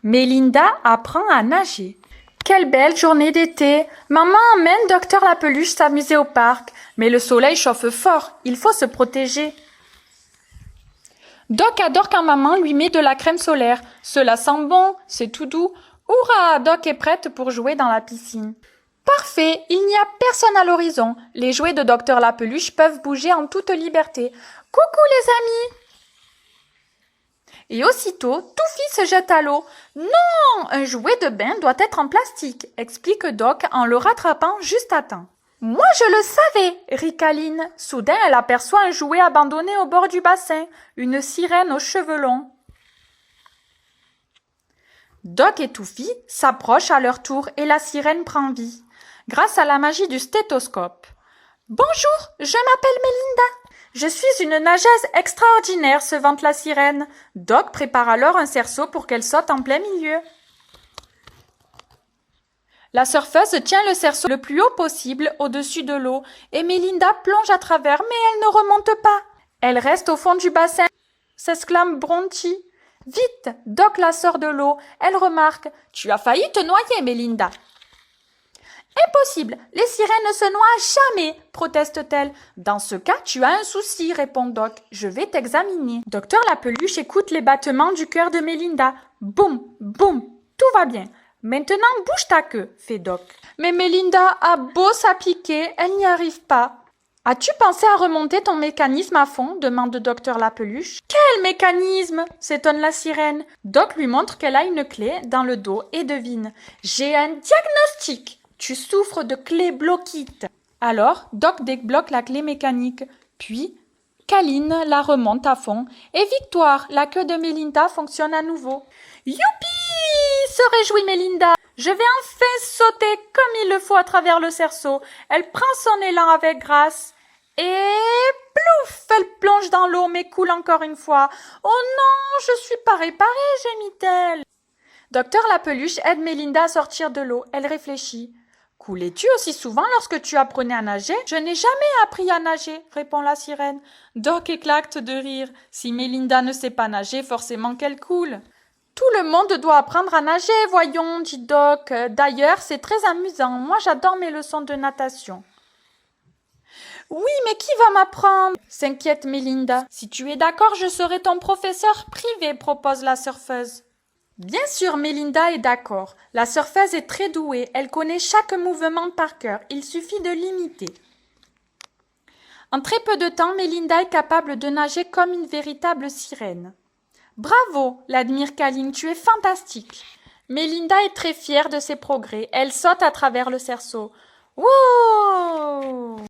Mélinda apprend à nager. Quelle belle journée d'été! Maman emmène Docteur la Peluche s'amuser au parc. Mais le soleil chauffe fort, il faut se protéger. Doc adore quand maman lui met de la crème solaire. Cela sent bon, c'est tout doux. Hurrah! Doc est prête pour jouer dans la piscine. Parfait, il n'y a personne à l'horizon. Les jouets de Docteur la Peluche peuvent bouger en toute liberté. Coucou les amis! Et aussitôt, Touffi se jette à l'eau. Non, un jouet de bain doit être en plastique, explique Doc en le rattrapant juste à temps. Moi je le savais, rit Caline. Soudain, elle aperçoit un jouet abandonné au bord du bassin, une sirène aux cheveux longs. Doc et Touffi s'approchent à leur tour et la sirène prend vie, grâce à la magie du stéthoscope. Bonjour, je m'appelle Mélinda. Je suis une nageuse extraordinaire, se vante la sirène. Doc prépare alors un cerceau pour qu'elle saute en plein milieu. La surfeuse tient le cerceau le plus haut possible au-dessus de l'eau et Mélinda plonge à travers, mais elle ne remonte pas. Elle reste au fond du bassin, s'exclame Bronchi. Vite, Doc la sort de l'eau. Elle remarque. Tu as failli te noyer, Mélinda. Impossible, les sirènes ne se noient jamais, proteste-t-elle. Dans ce cas, tu as un souci, répond Doc. Je vais t'examiner. Docteur la Peluche écoute les battements du cœur de Mélinda. Boum, boum, tout va bien. Maintenant, bouge ta queue, fait Doc. Mais Mélinda a beau s'appliquer, elle n'y arrive pas. As-tu pensé à remonter ton mécanisme à fond demande Docteur la Peluche. Quel mécanisme s'étonne la sirène. Doc lui montre qu'elle a une clé dans le dos et devine. J'ai un diagnostic. Tu souffres de clé bloquite. Alors, Doc débloque la clé mécanique. Puis, Caline la remonte à fond. Et victoire, la queue de Mélinda fonctionne à nouveau. Youpi! Se réjouit Mélinda. Je vais enfin sauter comme il le faut à travers le cerceau. Elle prend son élan avec grâce. Et plouf! Elle plonge dans l'eau mais coule encore une fois. Oh non, je suis pas réparée, gémit-elle. Docteur la Peluche aide Mélinda à sortir de l'eau. Elle réfléchit. Coulais-tu aussi souvent lorsque tu apprenais à nager? Je n'ai jamais appris à nager, répond la sirène. Doc éclate de rire. Si Mélinda ne sait pas nager, forcément qu'elle coule. Tout le monde doit apprendre à nager, voyons, dit Doc. D'ailleurs, c'est très amusant. Moi, j'adore mes leçons de natation. Oui, mais qui va m'apprendre? S'inquiète Mélinda. Si tu es d'accord, je serai ton professeur privé, propose la surfeuse. Bien sûr, Mélinda est d'accord. La surfeuse est très douée. Elle connaît chaque mouvement par cœur. Il suffit de l'imiter. En très peu de temps, Mélinda est capable de nager comme une véritable sirène. Bravo, l'admire Caline, tu es fantastique. Mélinda est très fière de ses progrès. Elle saute à travers le cerceau. Wow!